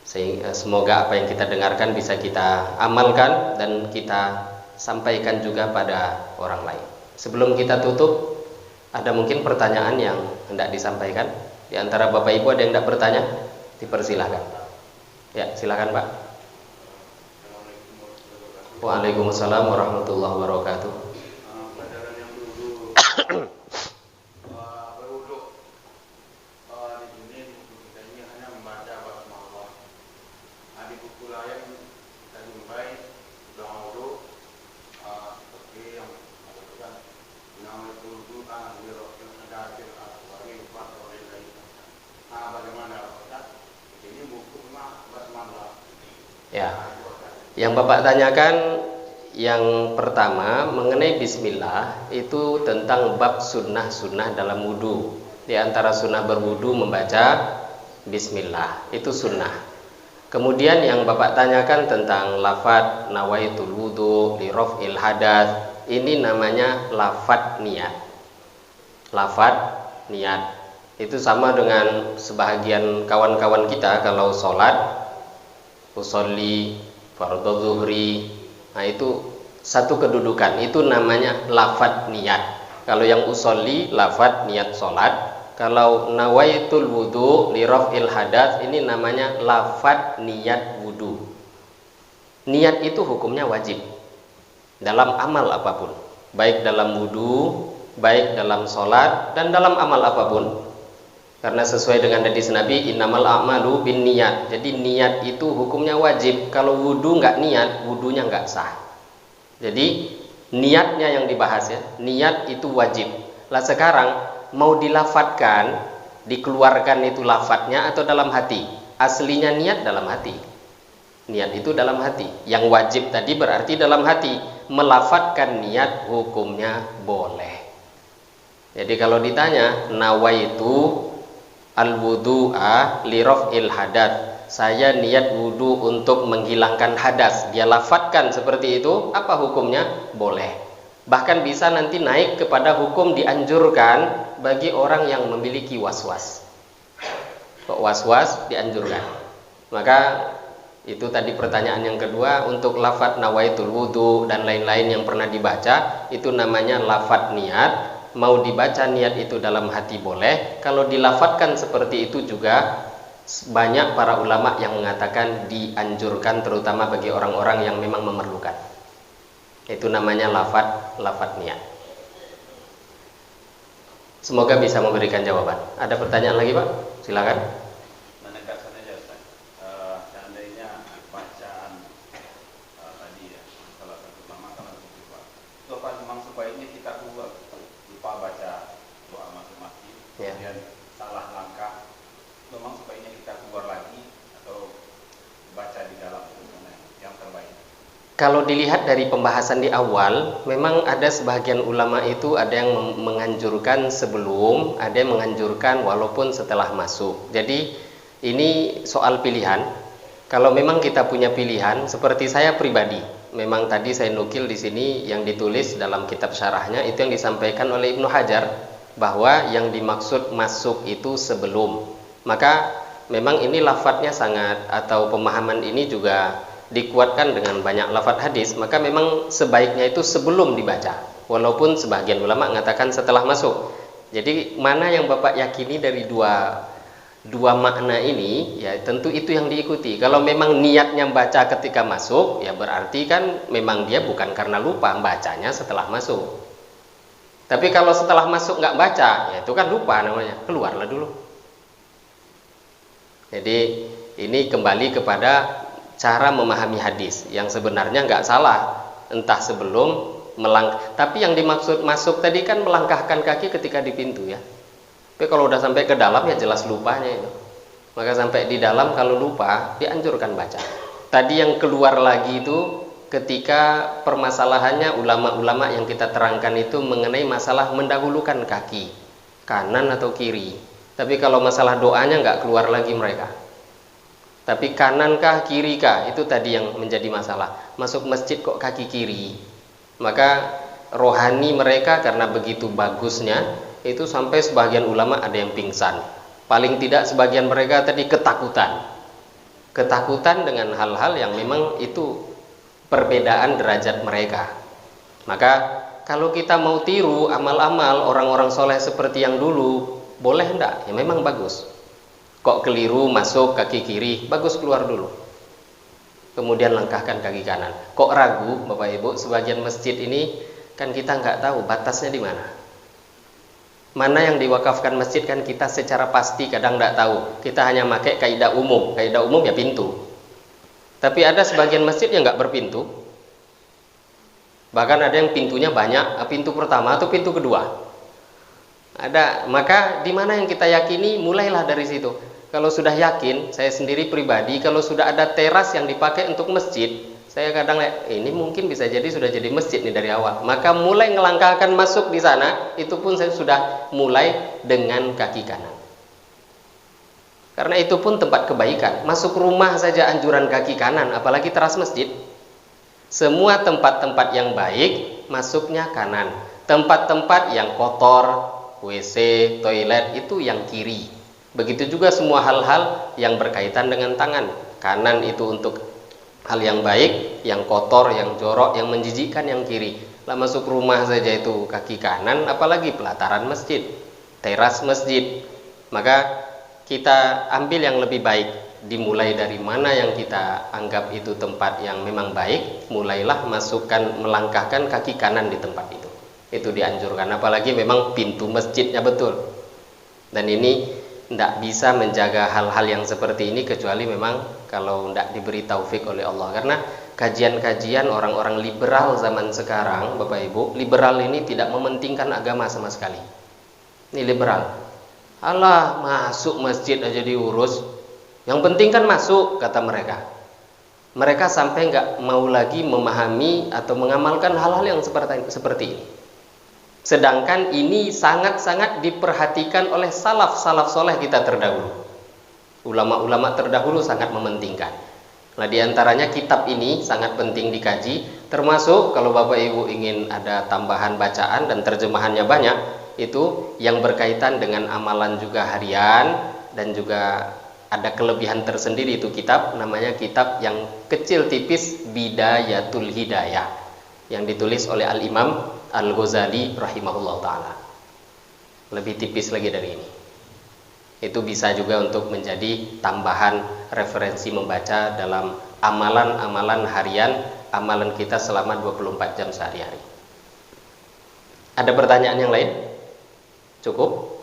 Sehingga semoga apa yang kita dengarkan bisa kita amalkan dan kita sampaikan juga pada orang lain. Sebelum kita tutup, ada mungkin pertanyaan yang hendak disampaikan. Di antara Bapak Ibu ada yang hendak bertanya? Dipersilahkan. Ya, silakan Pak. Waalaikumsalam warahmatullahi wabarakatuh. Pelajaran yang dulu berwuduk di sini buku kita ini hanya membaca basmalah. Di buku lain kita jumpai doa wuduk seperti yang mengatakan nama itu wudhu kan dirokil hadatil aswari lupa oleh lain. Bagaimana Ustaz? Ini buku memang basmalah. Ya. Yang Bapak tanyakan yang pertama mengenai bismillah itu tentang bab sunnah-sunnah dalam wudhu. Di antara sunnah berwudhu membaca bismillah, itu sunnah. Kemudian yang Bapak tanyakan tentang lafadz nawaitul wudhu li raf'il hadath, ini namanya lafadz niat. Lafadz niat itu sama dengan sebahagian kawan-kawan kita kalau sholat usolli fardhu zuhri, nah itu satu kedudukan, itu namanya lafadz niat. Kalau yang usolli lafadz niat sholat, kalau nawaitul wudu li raf'il hadath ini namanya lafadz niat wudu. Niat itu hukumnya wajib dalam amal apapun, baik dalam wudu, baik dalam sholat, dan dalam amal apapun. Karena sesuai dengan hadis Nabi, innamal a'malu bin niat. Jadi niat itu hukumnya wajib. Kalau wudu nggak niat, wudunya nggak sah. Jadi niatnya yang dibahas ya. Niat itu wajib. Lah sekarang mau dilafatkan, dikeluarkan itu lafadznya atau dalam hati? Aslinya niat dalam hati. Niat itu dalam hati. Yang wajib tadi berarti dalam hati. Melafatkan niat hukumnya boleh. Jadi kalau ditanya nawaitu al-wudu'a li raf'il hadath, saya niat wudu untuk menghilangkan hadas, dia lafatkan seperti itu, apa hukumnya? Boleh. Bahkan bisa nanti naik kepada hukum dianjurkan bagi orang yang memiliki was-was. Kok was-was dianjurkan? Maka itu tadi pertanyaan yang kedua. Untuk lafadz nawaitul wudu dan lain-lain yang pernah dibaca, itu namanya lafadz niat. Mau dibaca niat itu dalam hati boleh. Kalau dilafatkan seperti itu juga banyak para ulama yang mengatakan dianjurkan, terutama bagi orang-orang yang memang memerlukan. Itu namanya lafadz niat. Semoga bisa memberikan jawaban. Ada pertanyaan lagi Pak? Silakan. Menegaskan aja Ustaz. Seandainya bacaan tadi ya, salah satu ulama kalau lupa. Itu apa memang sebaiknya kita lupa baca doa masing-masing, Ya. kemudian salah langkah, memang sebaiknya kita keluar lagi atau baca di dalam yang terbaik. Kalau dilihat dari pembahasan di awal, memang ada sebagian ulama itu ada yang menganjurkan sebelum, ada yang menganjurkan walaupun setelah masuk. Jadi ini soal pilihan. Kalau memang kita punya pilihan, seperti saya pribadi, memang tadi saya nukil di sini yang ditulis dalam kitab syarahnya itu yang disampaikan oleh Ibnu Hajar bahwa yang dimaksud masuk itu sebelum. Maka memang ini lafadznya sangat, atau pemahaman ini juga dikuatkan dengan banyak lafadz hadis, maka memang sebaiknya itu sebelum dibaca. Walaupun sebagian ulama mengatakan setelah masuk. Jadi mana yang Bapak yakini dari dua makna ini, ya tentu itu yang diikuti. Kalau memang niatnya baca ketika masuk, ya berarti kan memang dia bukan karena lupa, bacanya setelah masuk. Tapi kalau setelah masuk nggak baca, ya itu kan lupa namanya, keluarlah dulu. Jadi ini kembali kepada cara memahami hadis yang sebenarnya nggak salah, entah sebelum tapi yang dimaksud masuk tadi kan melangkahkan kaki ketika di pintu ya. Tapi kalau udah sampai ke dalam ya jelas lupanya itu. Maka sampai di dalam kalau lupa dianjurkan baca. Tadi yang keluar lagi itu ketika permasalahannya ulama-ulama yang kita terangkan itu mengenai masalah mendahulukan kaki kanan atau kiri. Tapi kalau masalah doanya nggak keluar lagi mereka. Tapi kanankah kirikah itu tadi yang menjadi masalah. Masuk masjid kok kaki kiri. Maka rohani mereka karena begitu bagusnya itu sampai sebagian ulama ada yang pingsan. Paling tidak sebagian mereka tadi ketakutan. ketakutan dengan hal-hal yang memang itu perbedaan derajat mereka. Maka kalau kita mau tiru amal-amal orang-orang soleh seperti yang dulu, boleh enggak? Ya memang bagus. Kok keliru masuk kaki kiri, bagus keluar dulu. Kemudian langkahkan kaki kanan. Kok ragu, Bapak Ibu, sebagian masjid ini kan kita nggak tahu batasnya di mana. Mana yang diwakafkan masjid kan kita secara pasti kadang nggak tahu. Kita hanya pakai kaidah umum. Kaidah umum ya pintu. Tapi ada sebagian masjid yang nggak berpintu. Bahkan ada yang pintunya banyak, pintu pertama atau pintu kedua. Ada, maka di mana yang kita yakini, mulailah dari situ. Kalau sudah yakin, saya sendiri pribadi, kalau sudah ada teras yang dipakai untuk masjid, saya kadang ini mungkin bisa jadi sudah jadi masjid nih dari awal. Maka mulai ngelangkahkan masuk di sana, itu pun saya sudah mulai dengan kaki kanan. Karena itu pun tempat kebaikan. Masuk rumah saja anjuran kaki kanan, apalagi teras masjid. Semua tempat-tempat yang baik masuknya kanan. Tempat-tempat yang kotor, WC, toilet itu yang kiri. Begitu juga semua hal-hal yang berkaitan dengan tangan. Kanan itu untuk hal yang baik, yang kotor, yang jorok, yang menjijikkan yang kiri. Lah masuk rumah saja itu kaki kanan, apalagi pelataran masjid, teras masjid. Maka kita ambil yang lebih baik, dimulai dari mana yang kita anggap itu tempat yang memang baik, mulailah masukkan, melangkahkan kaki kanan di tempat itu. Itu dianjurkan, apalagi memang pintu masjidnya betul. Dan ini tidak bisa menjaga hal-hal yang seperti ini kecuali memang kalau tidak diberi taufik oleh Allah. Karena kajian-kajian orang-orang liberal zaman sekarang, Bapak Ibu, liberal ini tidak mementingkan agama sama sekali. Ini liberal. Alah, masuk masjid aja diurus. Yang penting kan masuk, kata mereka. Mereka sampai nggak mau lagi memahami atau mengamalkan hal-hal yang seperti ini. Sedangkan ini sangat-sangat diperhatikan oleh salaf soleh kita terdahulu. Ulama-ulama terdahulu sangat mementingkan. Nah, diantaranya kitab ini sangat penting dikaji. Termasuk kalau Bapak Ibu ingin ada tambahan bacaan dan terjemahannya banyak, itu yang berkaitan dengan amalan juga harian dan juga ada kelebihan tersendiri itu kitab, namanya kitab yang kecil tipis Bidayatul Hidayah yang ditulis oleh Al-Imam Al-Ghazali rahimahullah ta'ala. Lebih tipis lagi dari ini. Itu bisa juga untuk menjadi tambahan referensi membaca dalam amalan-amalan harian, amalan kita selama 24 jam sehari-hari. Ada pertanyaan yang lain? Cukup?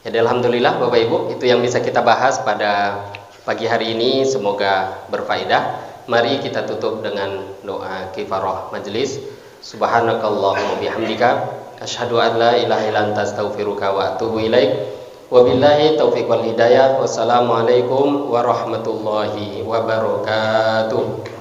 Jadi alhamdulillah Bapak Ibu, itu yang bisa kita bahas pada pagi hari ini, semoga berfaedah. Mari kita tutup dengan doa kifarah majelis. Subhanakallahumma bihamdika asyhadu an la ilaha illa anta astaghfiruka wa atubu ilaik. Wabillahi taufiq wal hidayah. Wassalamualaikum warahmatullahi wabarakatuh.